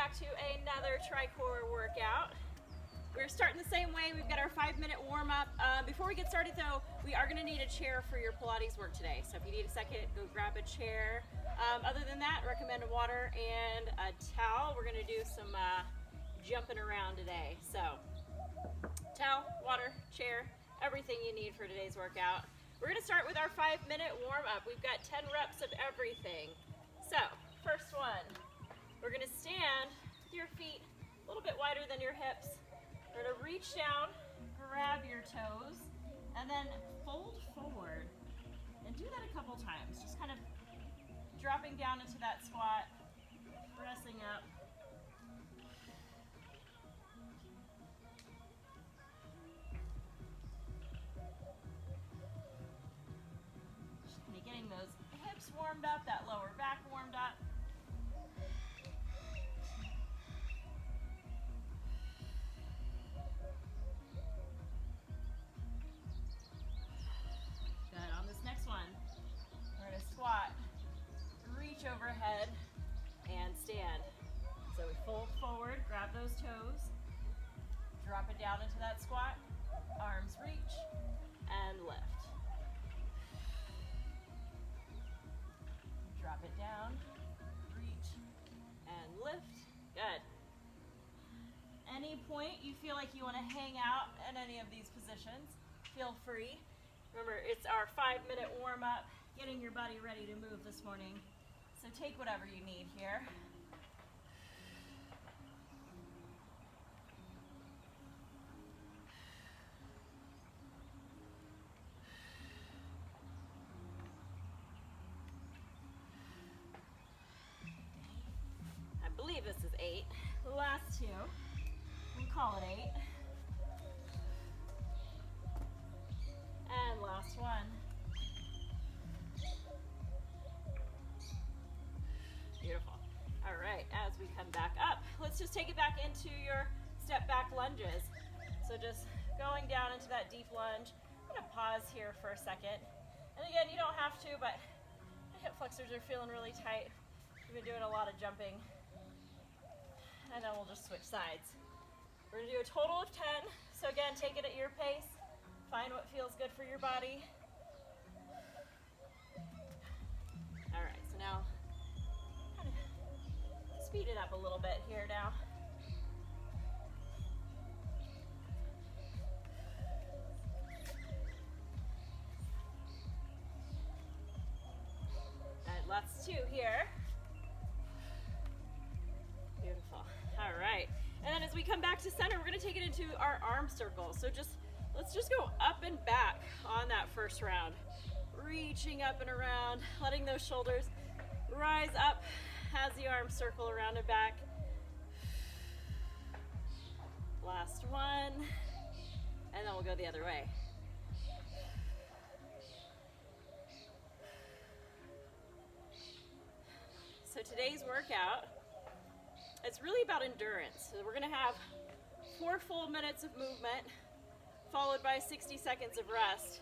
back to another TriCore workout. We're starting the same way. We've got our 5-minute warm-up. Before we get started though, we are gonna need a chair for your Pilates work today. So if you need a second, go grab a chair. Other than that, recommend water and a towel. We're gonna do some jumping around today. So towel, water, chair, everything you need for today's workout. We're gonna start with our 5-minute warm-up. We've got 10 reps of everything. So first one, we're gonna stand with your feet a little bit wider than your hips. We're gonna reach down, grab your toes, and then fold forward. And do that a couple times. Just kind of dropping down into that squat, pressing up. Just kind of getting those hips warmed up, that lower back warmed up. Good. On this next one, we're going to squat, reach overhead, and stand. So we fold forward, grab those toes, drop it down into that squat, arms reach, and lift. Drop it down, reach, and lift. Good. Any point you feel like you want to hang out in any of these positions, feel free. Remember, it's our 5-minute warm-up, getting your body ready to move this morning. So take whatever you need here. I believe this is 8. The last 2, we'll call it 8. And last one. Beautiful. All right, as we come back up, let's just take it back into your step back lunges. So just going down into that deep lunge. I'm gonna pause here for a second. And again, you don't have to, but my hip flexors are feeling really tight. We've been doing a lot of jumping. And then we'll just switch sides. We're gonna do a total of 10. So again, take it at your pace. Find what feels good for your body. All right, so now kind of speed it up a little bit here now. All right, last 2 here. Beautiful. All right, and then as we come back to center, we're gonna take it into our arm circle. So let's just go up and back on that first round. Reaching up and around, letting those shoulders rise up as the arms circle around and back. Last one, and then we'll go the other way. So today's workout, it's really about endurance. So we're gonna have 4 full minutes of movement, followed by 60 seconds of rest.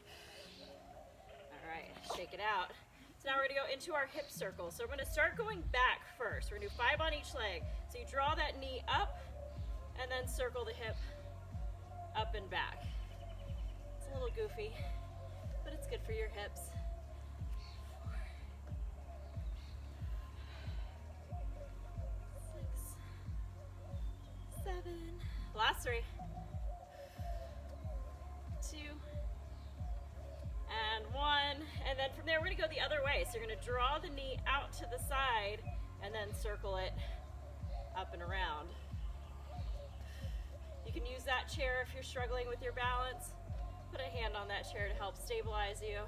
All right, shake it out. So now we're gonna go into our hip circle. So we're gonna start going back first. We're gonna do 5 on each leg. So you draw that knee up and then circle the hip up and back. It's a little goofy, but it's good for your hips. 6, 7, last 3. 2, and 1, and then from there we're gonna go the other way. So you're gonna draw the knee out to the side and then circle it up and around. You can use that chair if you're struggling with your balance. Put a hand on that chair to help stabilize you.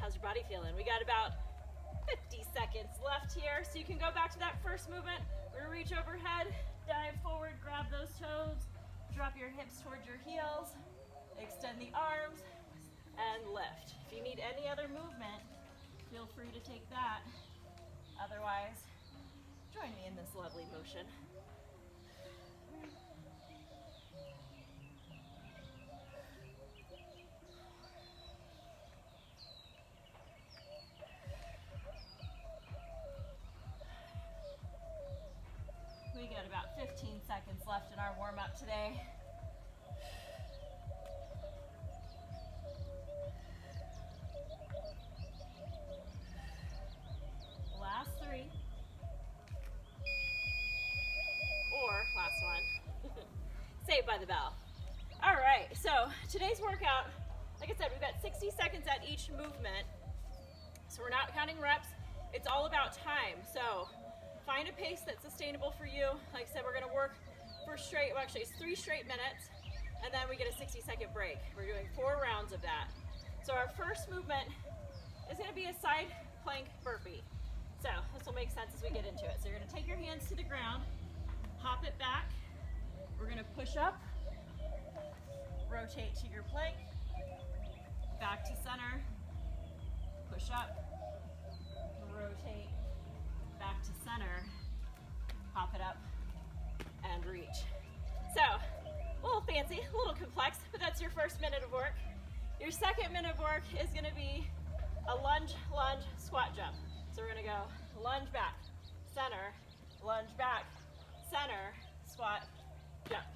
How's your body feeling? We got about 50 seconds left here. So you can go back to that first movement. We're gonna reach overhead, dive forward, grab those toes, drop your hips towards your heels, extend the arms, and lift. If you need any other movement, feel free to take that. Otherwise, join me in this lovely motion. left in our warm-up today. Last 3. Or last one. Saved by the bell. All right, so today's workout, like I said, we've got 60 seconds at each movement. So we're not counting reps. It's all about time. So find a pace that's sustainable for you. Like I said, we're gonna work for it's 3 straight minutes, and then we get a 60-second break. We're doing 4 rounds of that. So our first movement is gonna be a side plank burpee. So this will make sense as we get into it. So you're gonna take your hands to the ground, hop it back. We're gonna push up, rotate to your plank, back to center, push up, rotate, back to center, pop it up, and reach. So, a little fancy, a little complex, but that's your first minute of work. Your second minute of work is gonna be a lunge, squat jump. So we're gonna go lunge back, center, lunge back, center, squat, jump.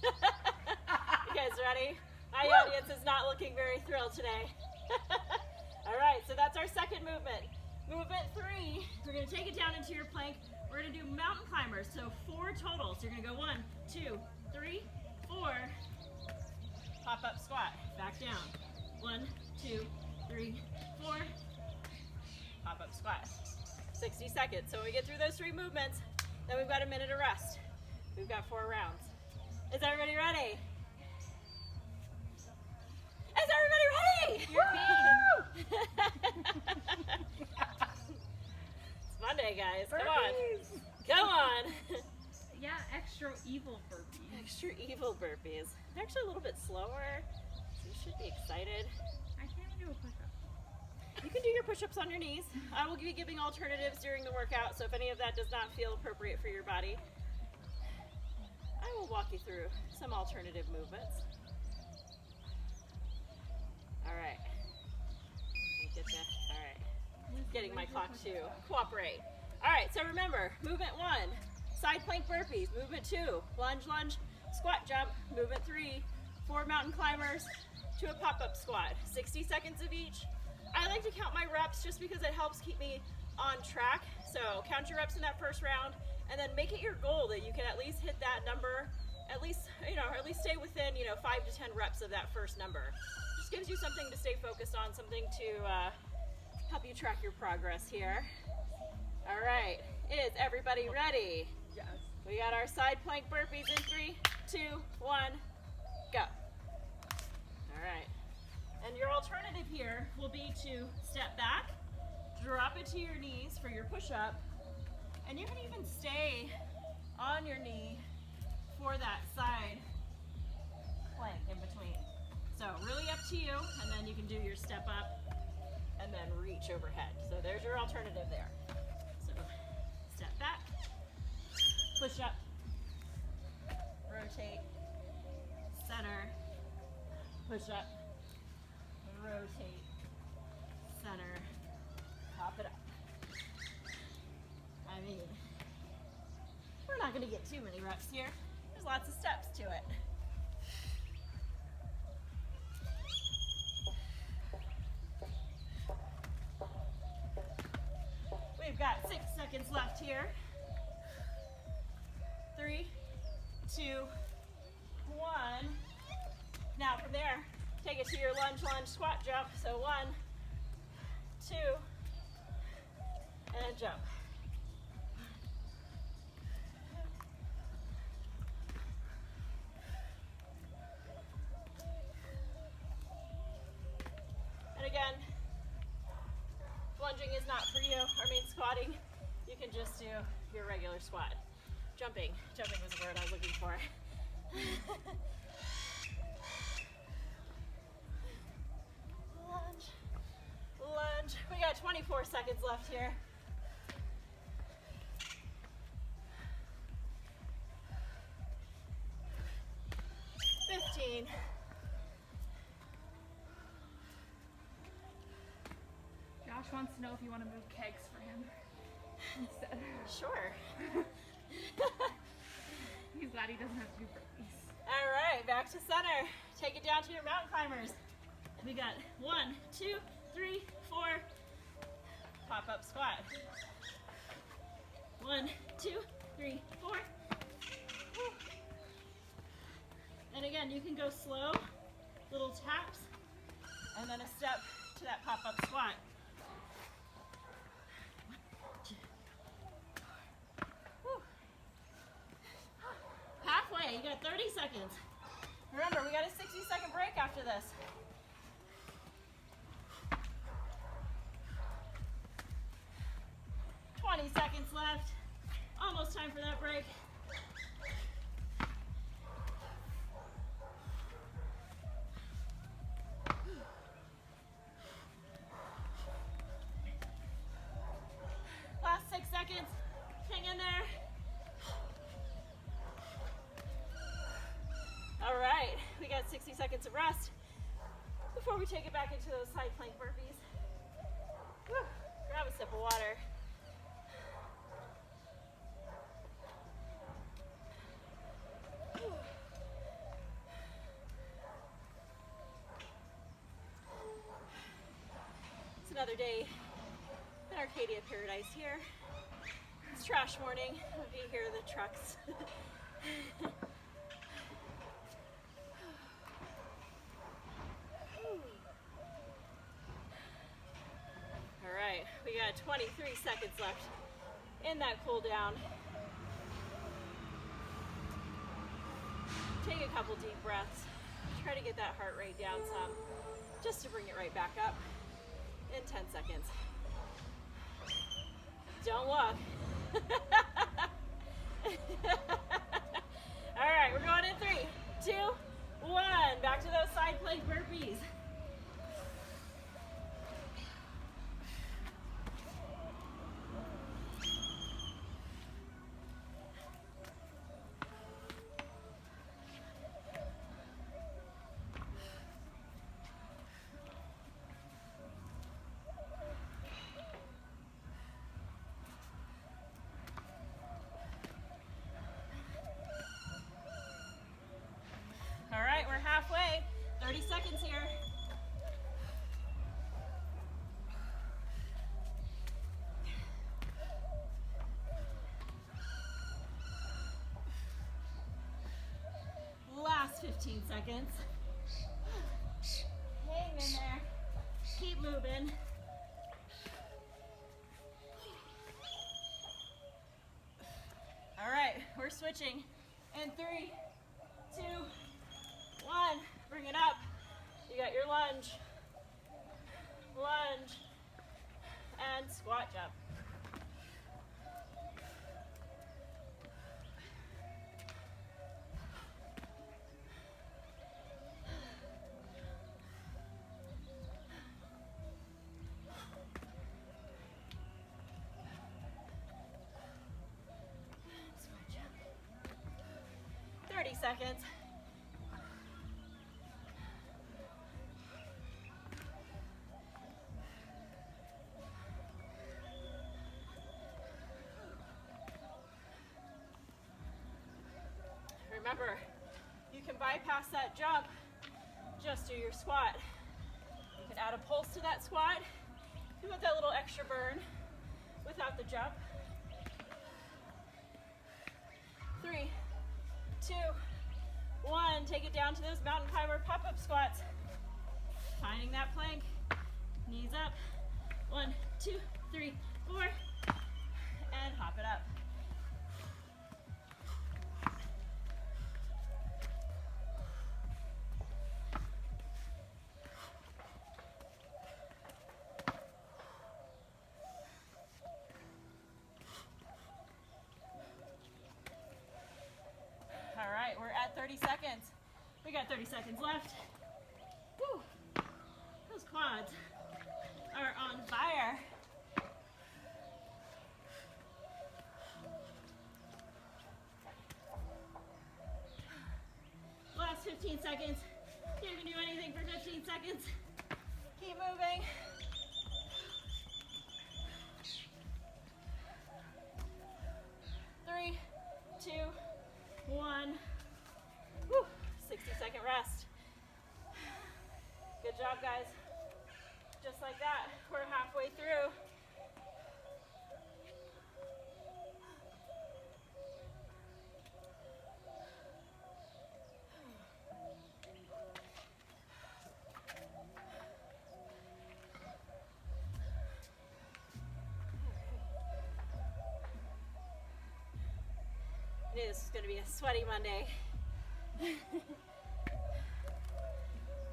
You guys ready? My audience is not looking very thrilled today. All right, so that's our second movement. Movement 3, we're gonna take it down into your plank. We're gonna do mountain climbers, so 4 total. So you're gonna go 1, 2, 3, 4. Pop up squat, back down. 1, 2, 3, 4. Pop up squat. 60 seconds. So when we get through those 3 movements, then we've got a minute of rest. We've got 4 rounds. Is everybody ready? Is everybody ready? You're It's Monday, guys. Come on. Come on. Yeah, extra evil burpees. Extra evil burpees. They're actually a little bit slower, so you should be excited. I can't even do a push-up. You can do your push-ups on your knees. I will be giving alternatives during the workout, so if any of that does not feel appropriate for your body, I will walk you through some alternative movements. All right. Get that. All right. Getting my clock to cooperate. All right, so remember, movement 1, side plank burpees. Movement 2, lunge, squat jump. Movement 3, 4 mountain climbers to a pop-up squat. 60 seconds of each. I like to count my reps just because it helps keep me on track. So count your reps in that first round, and then make it your goal that you can at least hit that number, at least stay within 5 to 10 reps of that first number. Just gives you something to stay focused on, something to help you track your progress here. All right, is everybody ready? Yes. We got our side plank burpees in 3, 2, 1, go. All right, and your alternative here will be to step back, drop it to your knees for your push-up, and you can even stay on your knee for that side plank in between. So really up to you, and then you can do your step up and then reach overhead. So there's your alternative there. So step back, push up, rotate, center, push up, rotate, center, pop it up. I mean, we're not gonna get too many reps here. There's lots of steps to it. We've got 6 seconds left here. 3, 2, 1. Now from there, take it to your lunge, squat jump. So 1, 2, and jump. And again, lunging is not for you. Squatting, you can just do your regular squat. Jumping was the word I was looking for. Lunge. We got 24 seconds left here. Josh wants to know if you want to move kegs for him instead. Sure. He's glad he doesn't have to do burpees. All right, back to center. Take it down to your mountain climbers. We got 1, 2, 3, 4. Pop up squat. 1, 2, 3, 4. And again, you can go slow, little taps, and then a step to that pop up squat. 1, 2, 4. Halfway, you got 30 seconds. Remember, we got a 60-second break after this. Seconds left. Almost time for that break. Last 6 seconds. Hang in there. All right, we got 60 seconds of rest before we take it back into those side plank burpees. Whew. Grab a sip of water. Another day in Arcadia Paradise here. It's trash morning. You can hear the trucks. All right, we got 23 seconds left in that cool down. Take a couple deep breaths. Try to get that heart rate down some, just to bring it right back up. In 10 seconds. Don't look. All right, we're going in 3, 2, 1. Back to those side plank burpees. All right, we're halfway. 30 seconds here. Last 15 seconds. Hang in there. Keep moving. All right, we're switching in 3, 2, 1, bring it up. You got your lunge, and squat jump. Squat jump. 30 seconds. Remember, you can bypass that jump, just do your squat. You can add a pulse to that squat. You want that little extra burn without the jump. 3, 2, 1. Take it down to those mountain climber pop-up squats. Finding that plank. Knees up. 1, 2, 3, 4. And hop it up. All right, we're at 30 seconds. We got 30 seconds left. Whew. Those quads are on fire. Last 15 seconds. You can do anything for 15 seconds. Keep moving. Three, 2, 1. Whew. 60-second rest. Good job, guys. Just like that, we're halfway through. I knew this was going to be a sweaty Monday.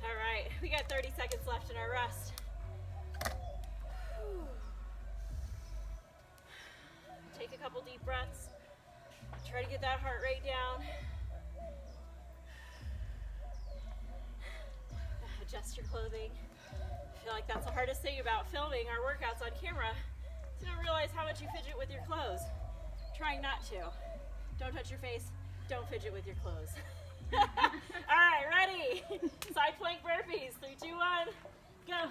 All right, we got 30 seconds left in our rest. Whew. Take a couple deep breaths. Try to get that heart rate down. Adjust your clothing. I feel like that's the hardest thing about filming our workouts on camera. You don't realize how much you fidget with your clothes. Trying not to. Don't touch your face. Don't fidget with your clothes. All right, ready? Side plank burpees. 3, 2, 1, go.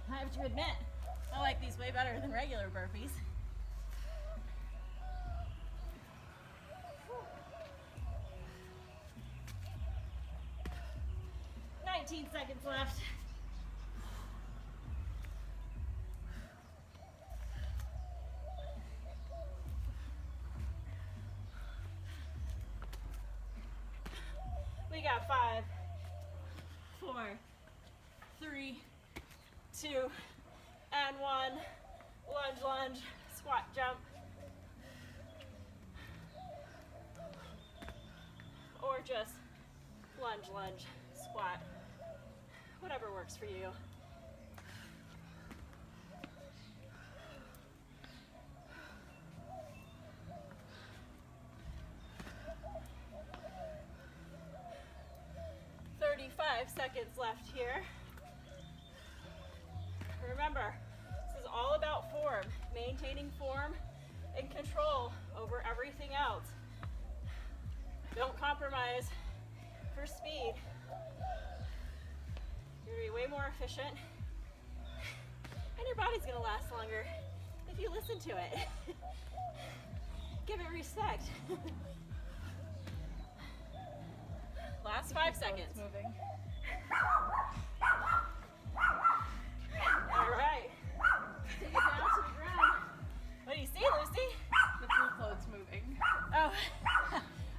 I have to admit, I like these way better than regular burpees. Whew. 19 seconds left. We got 5, 4, 3, 2, and 1. Lunge, lunge, squat, jump. Or just lunge, lunge, squat. Whatever works for you. Seconds left here. Remember, this is all about form, maintaining form and control over everything else. Don't compromise for speed. You're gonna be way more efficient, and your body's gonna last longer if you listen to it. Give it respect. Last 5 seconds. Moving. All right. Take it down to the ground. What do you see, Lucy? The pool float's moving. Oh.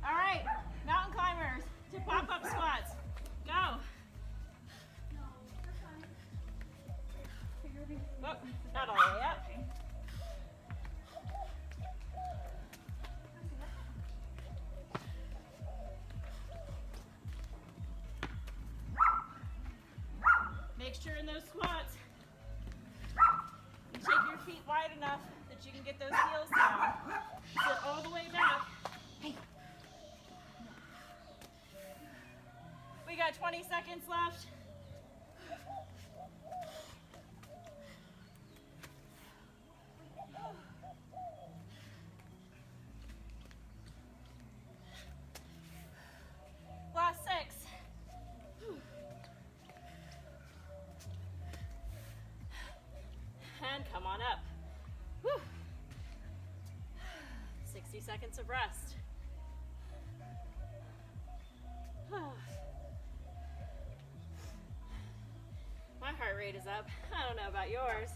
All right. Mountain climbers to pop-up squats. Go. Oh, not all the way up. Make sure in those squats, you take your feet wide enough that you can get those heels down. Sit all the way back. Hey. We got 20 seconds left. Last 6. And come on up. Whew. 60 seconds of rest. My heart rate is up. I don't know about yours.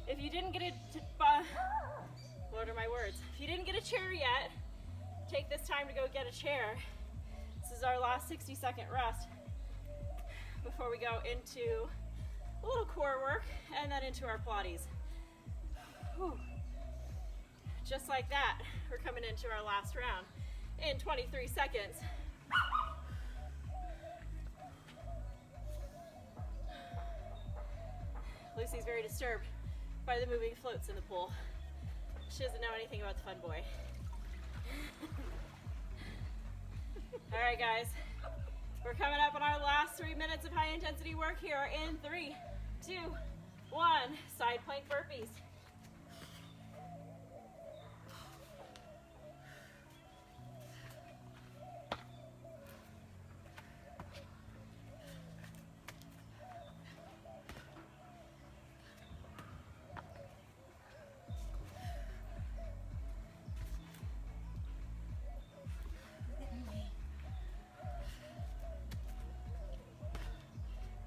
If you didn't get a, what are my words? If you didn't get a chair yet, take this time to go get a chair. This is our last 60-second rest before we go into a little core work and then into our Pilates. Whew. Just like that, we're coming into our last round in 23 seconds. Lucy's very disturbed by the moving floats in the pool. She doesn't know anything about the fun boy. All right, guys, We're coming up on our last 3 minutes of high intensity work here in 3, 2, 1. Side plank burpees.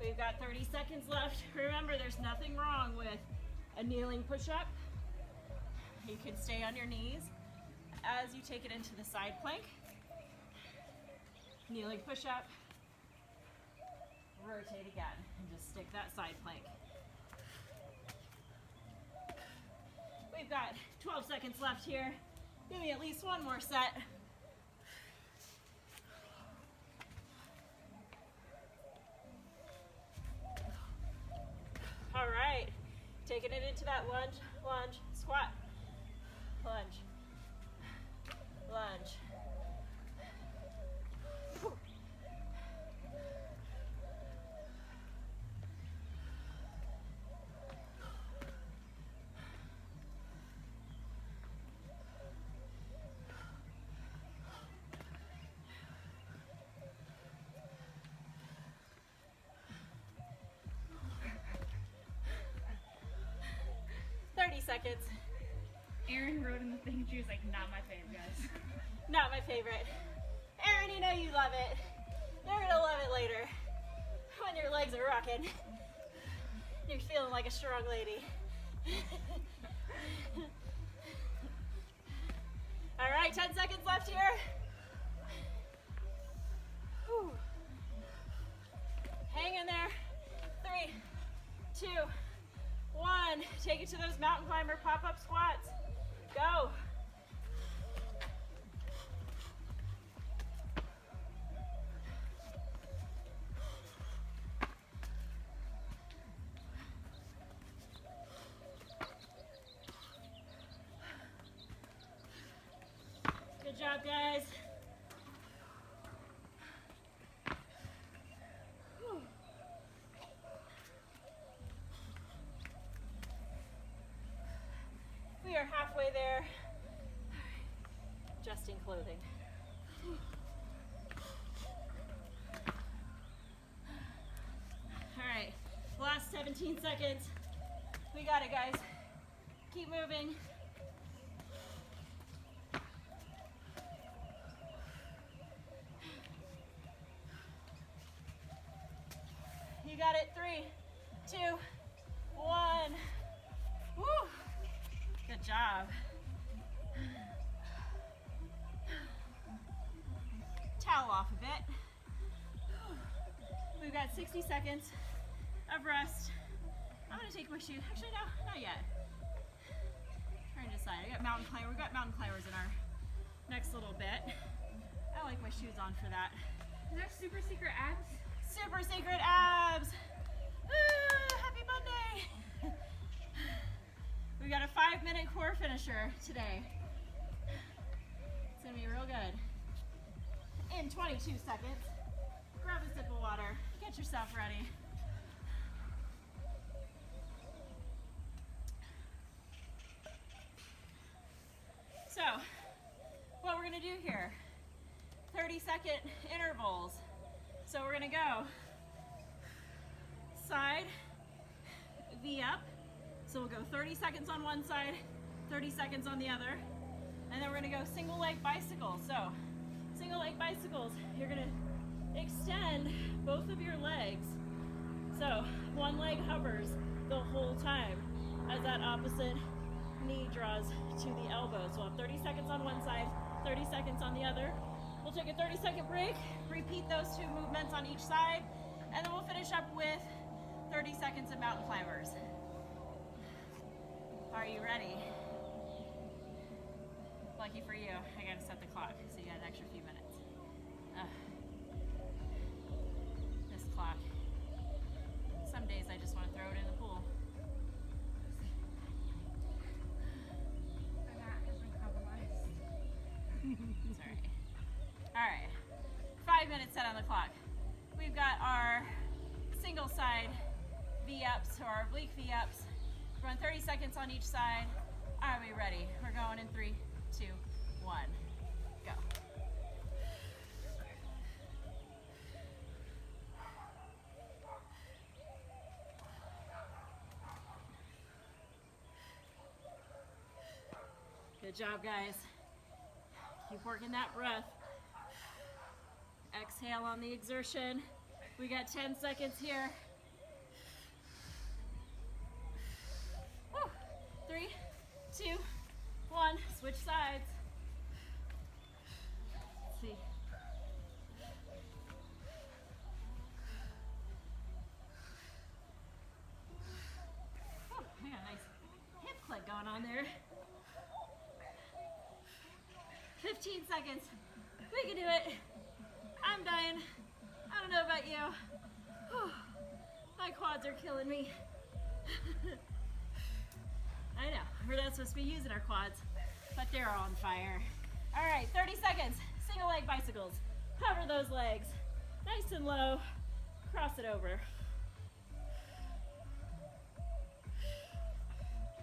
We've got 30 seconds left. Remember, there's nothing wrong with a kneeling push-up. You can stay on your knees as you take it into the side plank. Kneeling push-up. Rotate again and just stick that side plank. We've got 12 seconds left here. Give me at least one more set. All right, taking it into that lunge, lunge, squat, lunge, lunge. Whew. Seconds. Erin wrote in the thing, she was like, not my favorite, guys. Not my favorite. Erin, you know you love it. You're gonna love it later. When your legs are rocking. You're feeling like a strong lady. All right, 10 seconds left here. Whew. Hang in there. 3, 2, 1. Take it to those mountain climber pop-up squats. Go. Good job, guys. We are halfway there. Adjusting clothing. All right, last 17 seconds. We got it, guys. Keep moving. You got it. 3, 2, 1. Woo! Good job. Towel off a bit. We've got 60 seconds of rest. I'm gonna take my shoes. Actually, no, not yet. Trying to decide. We've got mountain climbers in our next little bit. I like my shoes on for that. Is that super secret abs? Super secret abs. Woo, happy Monday. We got a 5-minute core finisher today. It's gonna be real good. In 22 seconds, grab a sip of water, get yourself ready. So, what we're gonna do here, 30-second intervals. So we're gonna go side, V up. So we'll go 30 seconds on one side, 30 seconds on the other, and then we're gonna go single leg bicycles. So single leg bicycles, you're gonna extend both of your legs. So one leg hovers the whole time as that opposite knee draws to the elbow. So we'll have 30 seconds on one side, 30 seconds on the other. We'll take a 30-second break, repeat those 2 movements on each side, and then we'll finish up with 30 seconds of mountain climbers. Are you ready? Lucky for you, I gotta set the clock, so you got an extra few minutes. This clock. Some days I just want to throw it in the pool. My mat has been compromised. It's alright. Alright. 5 minutes set on the clock. we've got our single side V-ups, or our oblique V-ups. We're going 30 seconds on each side. Are we ready? We're going in 3, 2, 1, go. Good job, guys. Keep working that breath. Exhale on the exertion. We got 10 seconds here. Woo. 3, 2, 1. Switch sides. Let's see. Oh, I got a nice hip click going on there. 15 seconds. We can do it. I'm dying. I don't know about you. Whew. My quads are killing me. I know, we're not supposed to be using our quads, but they're on fire. All right, 30 seconds. Single leg bicycles. Hover those legs. Nice and low. Cross it over.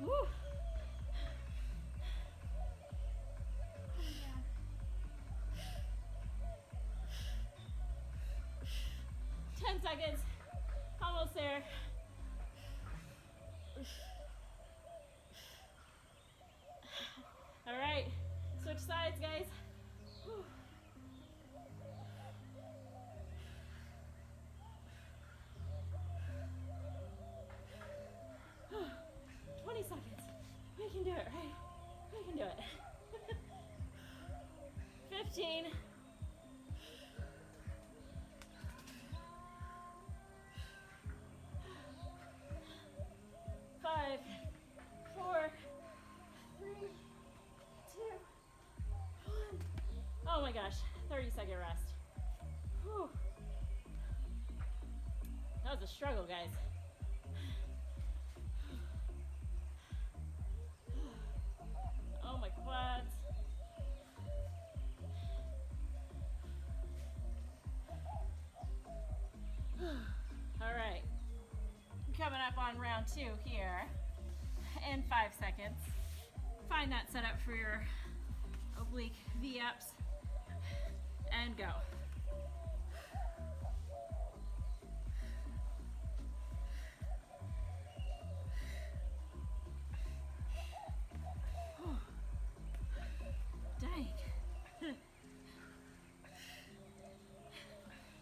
Woo. 10 seconds. Almost there. All right, switch sides, guys. Whew. Whew. 20 seconds. We can do it, right? We can do it. 15. 5, 4, 3, 2, 1. Oh my gosh, 30-second rest. Whew. That was a struggle, guys. Oh, my quads. All right. Coming up on round 2 here in 5 seconds. Find that setup for your oblique V-ups and go. Whew. Dang.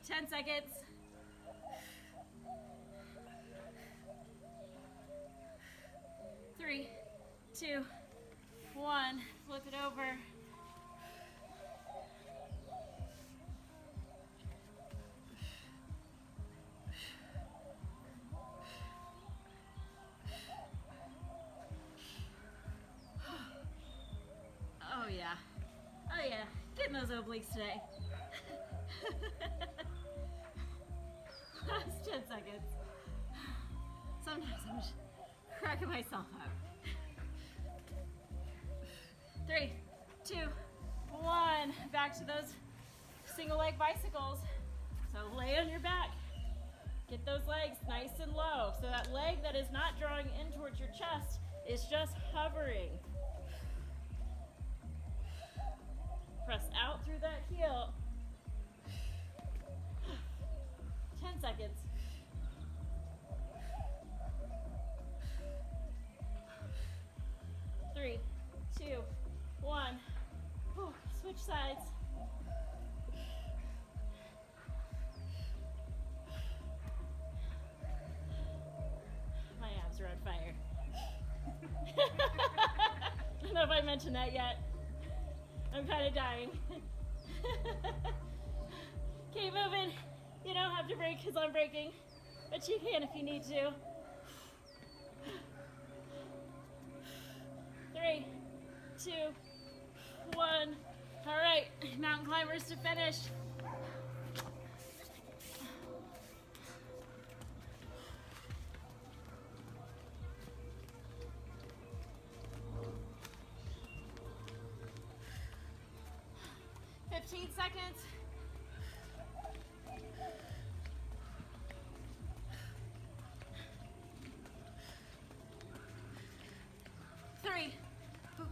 10 seconds. 3, 2, 1. Flip it over. Oh yeah. Oh yeah. Getting those obliques today. Last 10 seconds. Sometimes I'm just cracking myself up. 3, 2, 1. Back to those single leg bicycles. So lay on your back. Get those legs nice and low. So that leg that is not drawing in towards your chest is just hovering. Press out through that heel. 10 seconds. 3, 2, 1. Whew. Switch sides. My abs are on fire. I don't know if I mentioned that yet. I'm kind of dying. Keep moving. You don't have to break because I'm breaking, but you can if you need to. 3, 2, 1. All right, mountain climbers to finish. Seconds.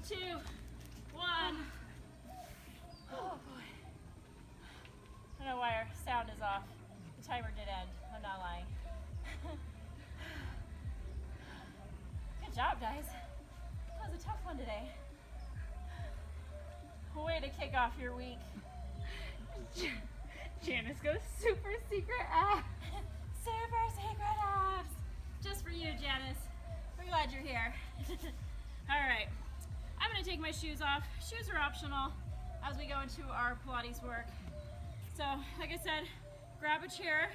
2, 1. Oh boy. I don't know why our sound is off. The timer did end, I'm not lying. Good job, guys. That was a tough one today. Way to kick off your week. Janice goes super secret abs. Super secret abs. Just for you, Janice. We're glad you're here. All right, I'm gonna take my shoes off. Shoes are optional as we go into our Pilates work. So, like I said, grab a chair.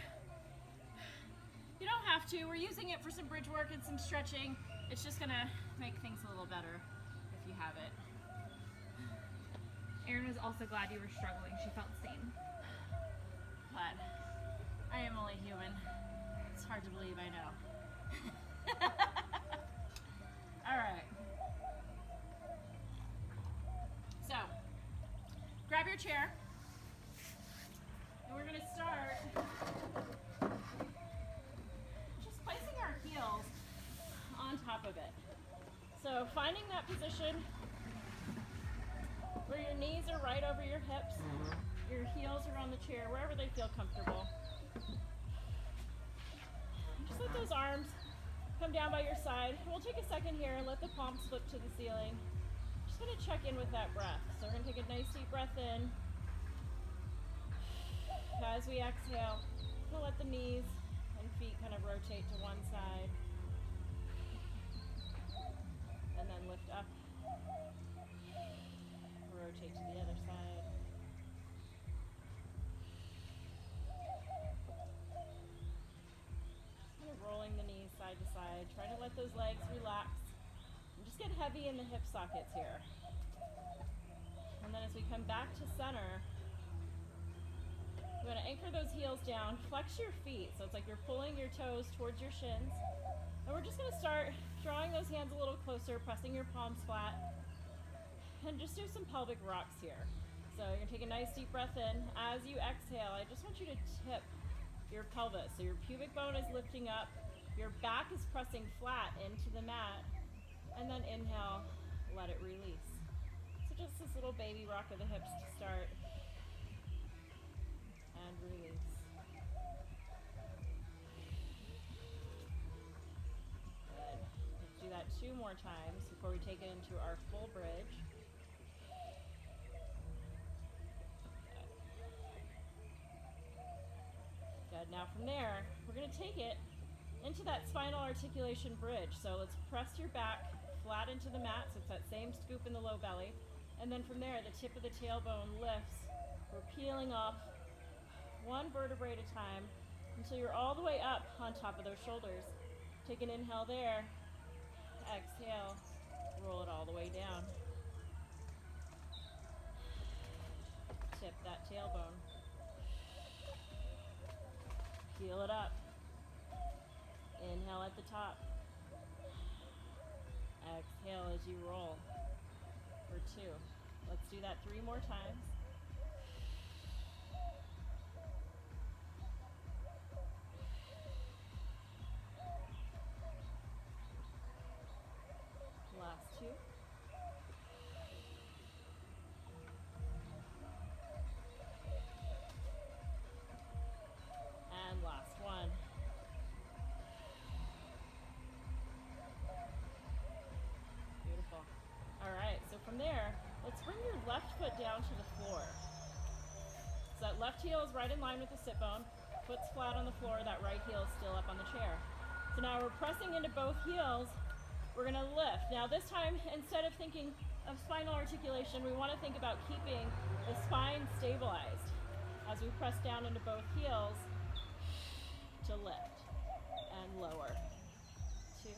You don't have to. We're using it for some bridge work and some stretching. It's just gonna make things a little better if you have it. Erin was also glad you were struggling. She felt seen. But I am only human. It's hard to believe, I know. All right. So, grab your chair. And we're gonna start just placing our heels on top of it. So finding that position where your knees are right over your hips, your heels are on the chair, wherever they feel comfortable. Just let those arms come down by your side. We'll take a second here and let the palms slip to the ceiling. Just gonna check in with that breath. So we're gonna take a nice deep breath in. As we exhale, we'll let the knees and feet kind of rotate to one side. And then lift up. Rotate to the other side. Kind of rolling the knees side to side. Try to let those legs relax. And just get heavy in the hip sockets here. And then as we come back to center, we're going to anchor those heels down. Flex your feet. So it's like you're pulling your toes towards your shins. And we're just going to start drawing those hands a little closer, pressing your palms flat. And just do some pelvic rocks here. So you're gonna take a nice deep breath in. As you exhale, I just want you to tip your pelvis. So your pubic bone is lifting up, your back is pressing flat into the mat, and then inhale, let it release. So just this little baby rock of the hips to start, and release. Good. Let's do that 2 more times before we take it into our full bridge. Good. Now from there, we're going to take it into that spinal articulation bridge. So let's press your back flat into the mat, so it's that same scoop in the low belly. And then from there, the tip of the tailbone lifts. We're peeling off one vertebrae at a time until you're all the way up on top of those shoulders. Take an inhale there. Exhale. Roll it all the way down. Tip that tailbone. Peel it up. Inhale at the top. Exhale as you roll for 2. Let's do that 3 more times. Last 2. And last 1. Beautiful. All right, so from there, let's bring your left foot down to the floor. So that left heel is right in line with the sit bone. Foot's flat on the floor, that right heel is still up on the chair. So now we're pressing into both heels. We're gonna lift. Now this time, instead of thinking of spinal articulation, we wanna think about keeping the spine stabilized as we press down into both heels to lift and lower. 2.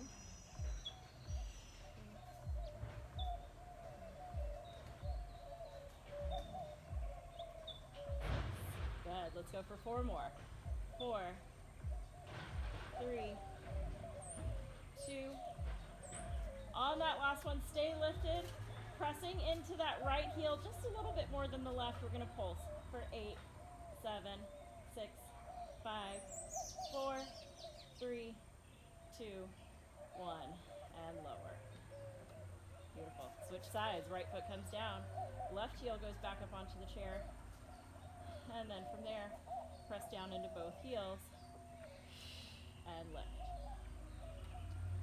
Good, let's go for 4 more. 4, 3, 2. On that last one, stay lifted, pressing into that right heel just a little bit more than the left. We're gonna pulse for 8, 7, 6, 5, 4, 3, 2, 1, and lower. Beautiful. switch sides. Right foot comes down, left heel goes back up onto the chair, and then from there, press down into both heels and lift.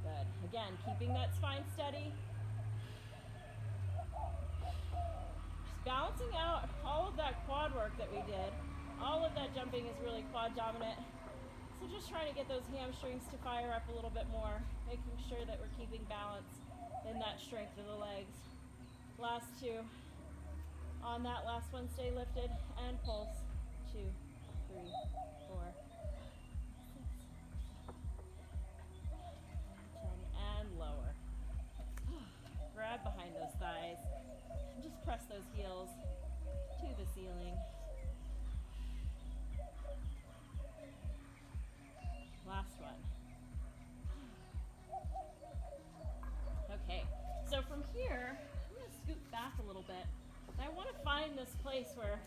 Good. Again, keeping that spine steady. Just balancing out all of that quad work that we did. All of that jumping is really quad dominant. So just trying to get those hamstrings to fire up a little bit more, making sure that we're keeping balance in that strength of the legs. Last two. On that last one, stay lifted and pulse. 2, 3, 4, 6, 7, 10, and lower. Grab behind those thighs and just press those heels to the ceiling. Last one. Okay, so from here, I'm going to scoot back a little bit. And I want to find this place where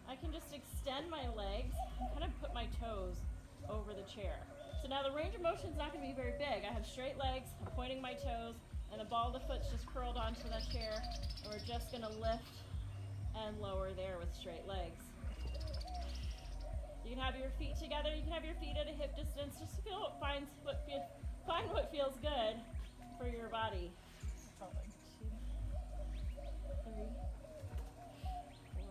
I can just extend my legs and kind of put my toes over the chair. So now the range of motion is not going to be very big. I have straight legs, I'm pointing my toes, and the ball of the foot's just curled onto that chair. And we're just going to lift and lower there with straight legs. You can have your feet together, you can have your feet at a hip distance, just to find what feels good for your body. 2, 3, 4.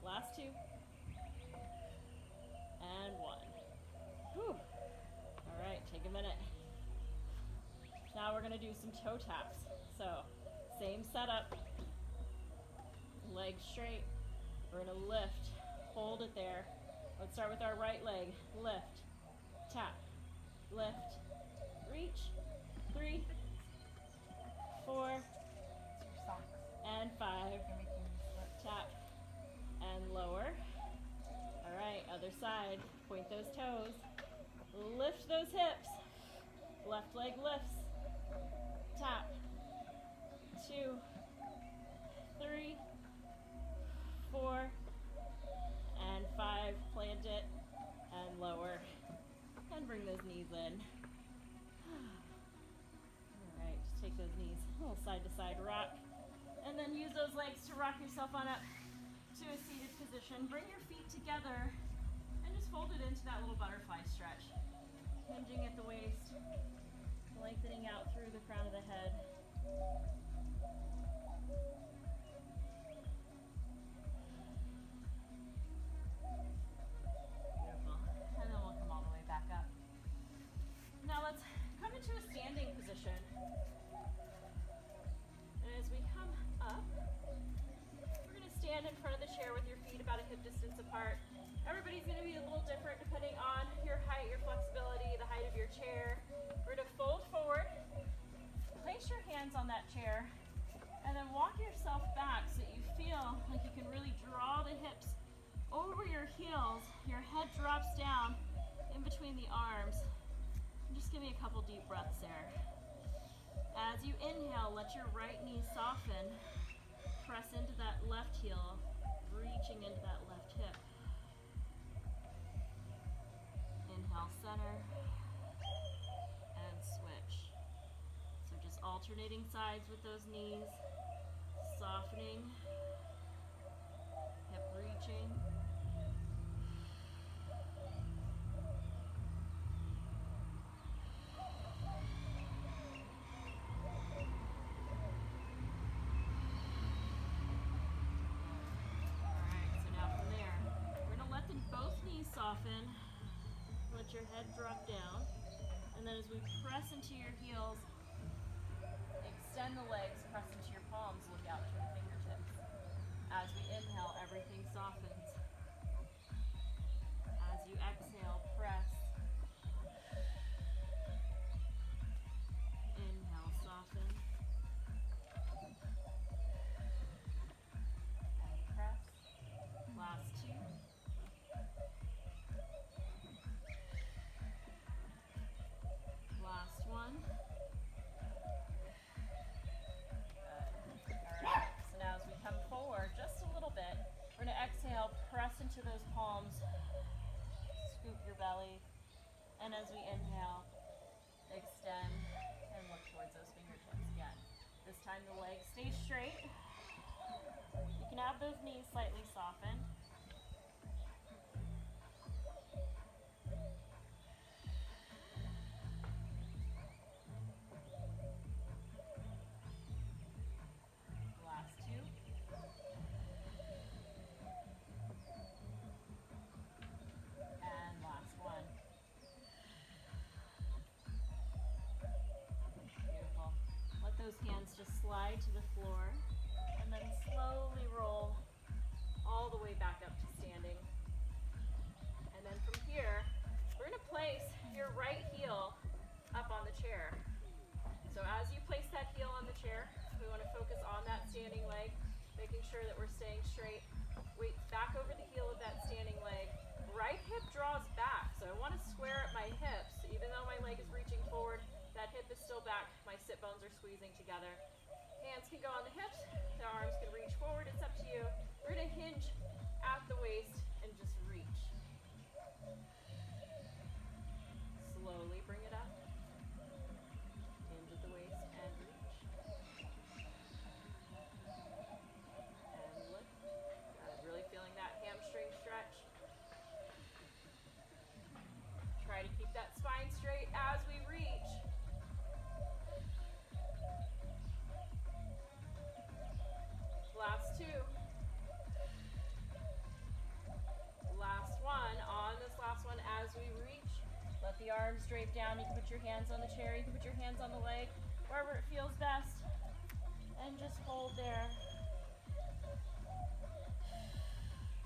Last two. And 1. Whew. All right, take a minute. Now we're gonna do some toe taps. So, same setup, legs straight. We're gonna lift, hold it there. Let's start with our right leg. Lift, tap, lift, reach. 3, 4, and 5. Tap and lower. All right, other side. Point those toes. Lift those hips. Left leg lifts. Tap. 2, 3, 4, and 5. Plant it and lower. And bring those knees in. All right, just take those knees a little side to side rock. And then use those legs to rock yourself on up to a seated position. Bring your feet together and just fold it into that little butterfly stretch. Hinging at the waist, lengthening out through the crown of the head. Beautiful. And then we'll come all the way back up. Now let's come into a standing position. And as we come up, we're going to stand in front of the chair with your feet about a hip distance apart. Everybody's going to be a little different depending on your height, your flexibility, the height of your chair. We're going to fold forward, place your hands on that chair, and then walk yourself back so that you feel like you can really draw the hips over your heels. Your head drops down in between the arms. And just give me a couple deep breaths there. As you inhale, let your right knee soften. Press into that left heel, reaching into that left hip. Inhale, center, and switch. So just alternating sides with those knees, softening, hip reaching. Soften, let your head drop down, and then as we press into your heels, extend the legs, press into your palms, look out to the fingertips. As we inhale, everything softens. As you exhale, press. Inhale, soften. And press. Last two. Last one. Good. All right. So now as we come forward just a little bit, we're going to exhale, press into those palms, scoop your And as we inhale, extend and look towards those fingertips again. This time the leg stays straight. You can have those knees slightly softened. Last two. And last one. Beautiful. Let those hands just slide to the floor and then slowly roll all the way back up to standing. And then from here, we're going to place your right heel up on the chair. So as you place that heel on the chair, we want to focus on that standing leg, making sure that we're staying straight. Weight back over the heel of that standing leg. Right hip draws back, so I want to square up my hips. Even though my leg is reaching forward, that hip is still back. My sit bones are squeezing together. Hands can go on the hips, the arms can reach forward. It's up to you. We're going to hinge at the waist and just reach. Slowly bring it up. Hinge at the waist and reach. And lift. Really feeling that hamstring stretch. Try to keep that spine straight as we reach. Last two. Last one. On this last one, as we reach, let the arms drape down. You can put your hands on the chair. You can put your hands on the leg, wherever it feels best. And just hold there.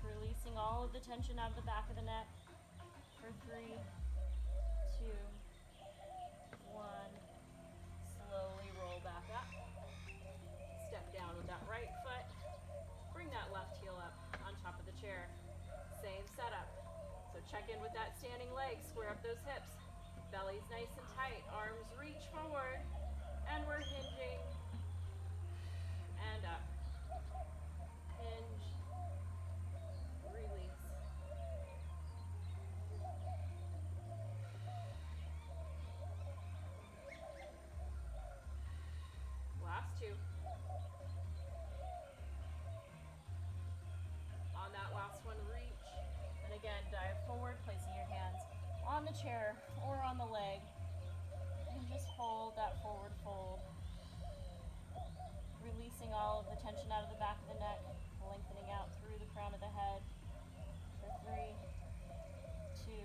Releasing all of the tension out of the back of the neck. For 3, 2, 1. Slowly roll back up. Step down with that right foot. Bring that left heel up on top of the chair. Same setup. So check in with that standing leg. Square up those hips. Belly's nice and tight. Arms reach forward. And we're hinging. And up. Hinge. Release. Last two. On that last one, reach. And again, dive forward, placing your hands on the chair or on the leg. And just hold that forward fold. Releasing all of the tension out of the back of the neck, lengthening out through the crown of the head. For 3, 2,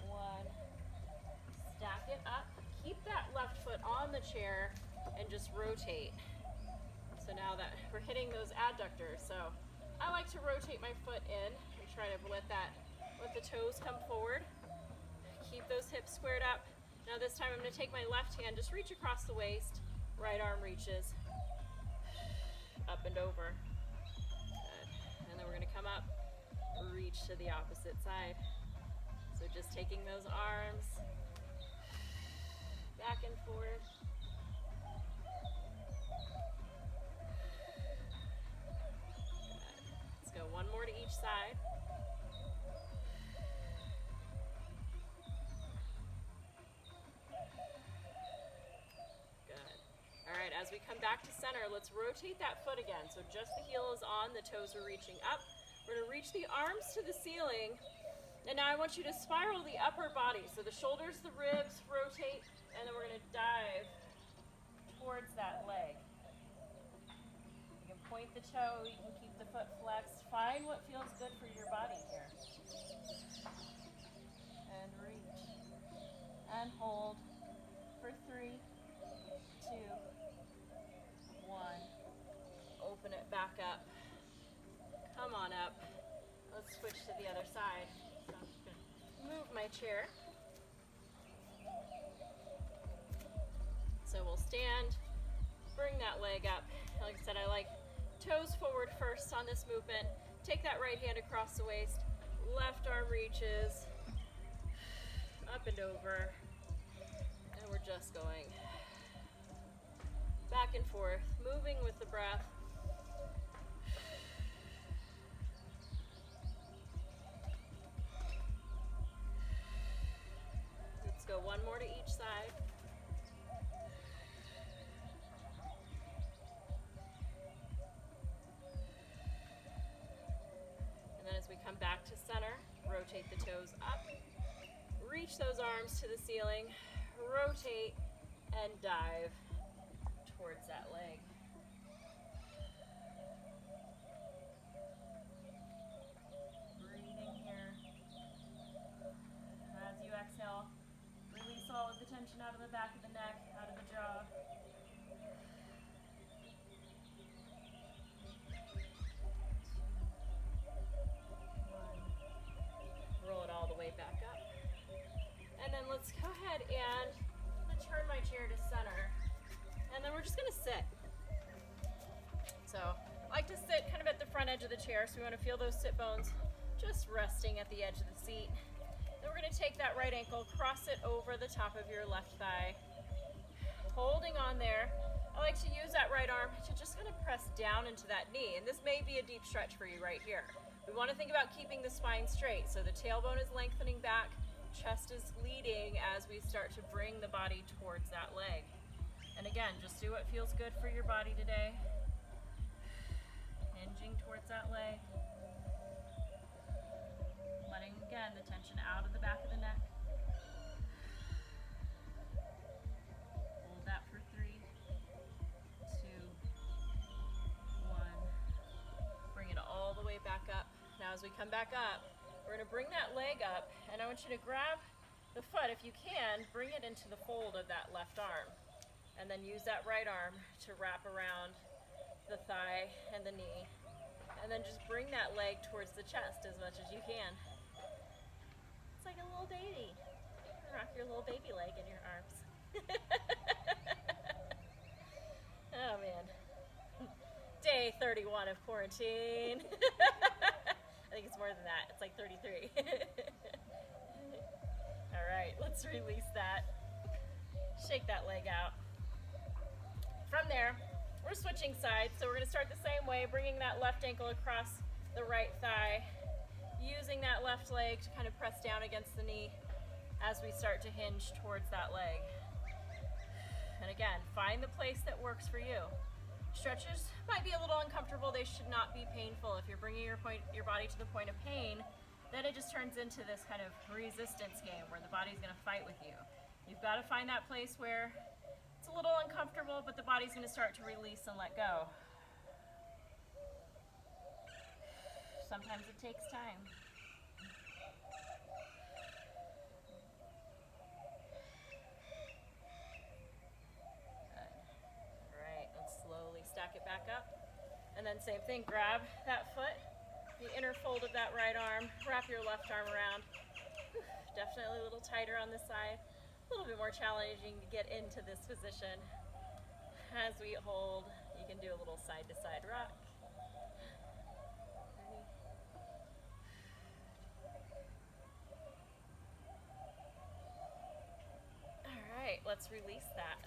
1. Stack it up. Keep that left foot on the chair and just rotate. So now that we're hitting those adductors, so I like to rotate my foot in and try to let the toes come forward. Keep those hips squared up. Now this time I'm going to take my left hand, just reach across the waist. Right arm reaches up and over. Good. And then we're going to come up, reach to the opposite side. So just taking those arms back and forth. Good. Let's go one more to each side. Alright, as we come back to center, let's rotate that foot again. So just the heel is on, the toes are reaching up. We're going to reach the arms to the ceiling. And now I want you to spiral the upper body. So the shoulders, the ribs rotate, and then we're going to dive towards that leg. You can point the toe, you can keep the foot flexed. Find what feels good for your body here. And reach. And hold for 3, 2, 1. Open it back up. Come on up. Let's switch to the other side. So I'm just going to move my chair. So we'll stand, bring that leg up. Like I said, I like toes forward first on this movement. Take that right hand across the waist. Left arm reaches up and over. And we're just going back and forth, moving with the breath. to center, rotate the toes up, reach those arms to the ceiling, rotate, and dive towards that leg. Breathing here. As you exhale, release all of the tension out of the back of the neck, out of the jaw. Roll it all the way back up. And then let's go ahead and I'm gonna turn my chair to center. And then we're just gonna sit. So I like to sit kind of at the front edge of the chair, so we want to feel those sit bones just resting at the edge of the seat. Then we're gonna take that right ankle, cross it over the top of your left thigh. Holding on there. I like to use that right arm to just kind of press down into that knee. And this may be a deep stretch for you right here. We want to think about keeping the spine straight. So the tailbone is lengthening back, chest is leading as we start to bring the body towards that leg. And again, just do what feels good for your body today. Hinging towards that leg. Letting, again, the tension out of the back of the neck. Hold that for 3, 2, 1. Bring it all the way back up. Now as we come back up, we're going to bring that leg up, and I want you to grab the foot, if you can, bring it into the fold of that left arm. And then use that right arm to wrap around the thigh and the knee. And then just bring that leg towards the chest as much as you can. It's like a little baby. Rock your little baby leg in your arms. Oh man. Day 31 of quarantine. I think it's more than that. It's like 33. All right, let's release that. Shake that leg out. From there, we're switching sides. So we're gonna start the same way, bringing that left ankle across the right thigh, using that left leg to kind of press down against the knee as we start to hinge towards that leg. And again, find the place that works for you. Stretches might be a little uncomfortable. They should not be painful. If you're bringing your body to the point of pain, then it just turns into this kind of resistance game where the body's gonna fight with you. You've gotta find that place where it's a little uncomfortable, but the body's gonna start to release and let go. Sometimes it takes time. Stack it back up, and then same thing, grab that foot, the inner fold of that right arm, wrap your left arm around. Definitely a little tighter on this side, a little bit more challenging to get into this position. As we hold, you can do a little side to side rock. All right, let's release that.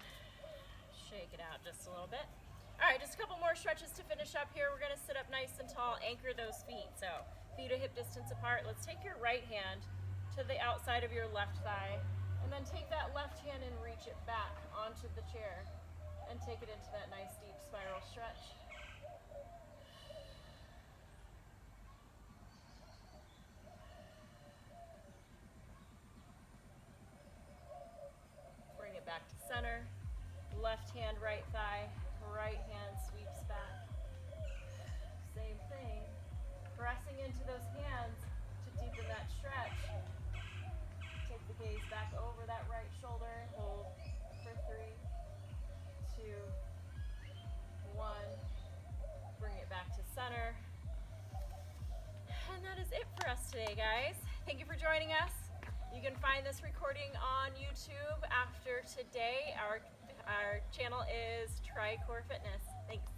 Shake it out just a little bit. All right, just a couple more stretches to finish up here. We're gonna sit up nice and tall, anchor those feet. So feet a hip distance apart. Let's take your right hand to the outside of your left thigh, and then take that left hand and reach it back onto the chair and take it into that nice deep spiral stretch. Bring it back to center. Left hand, right thigh. Right hand sweeps back. Same thing. Pressing into those hands to deepen that stretch. Take the gaze back over that right shoulder and hold for 3, 2, 1. Bring it back to center. And that is it for us today, guys. Thank you for joining us. You can find this recording on YouTube after today. Our channel is TriCore Fitness. Thanks.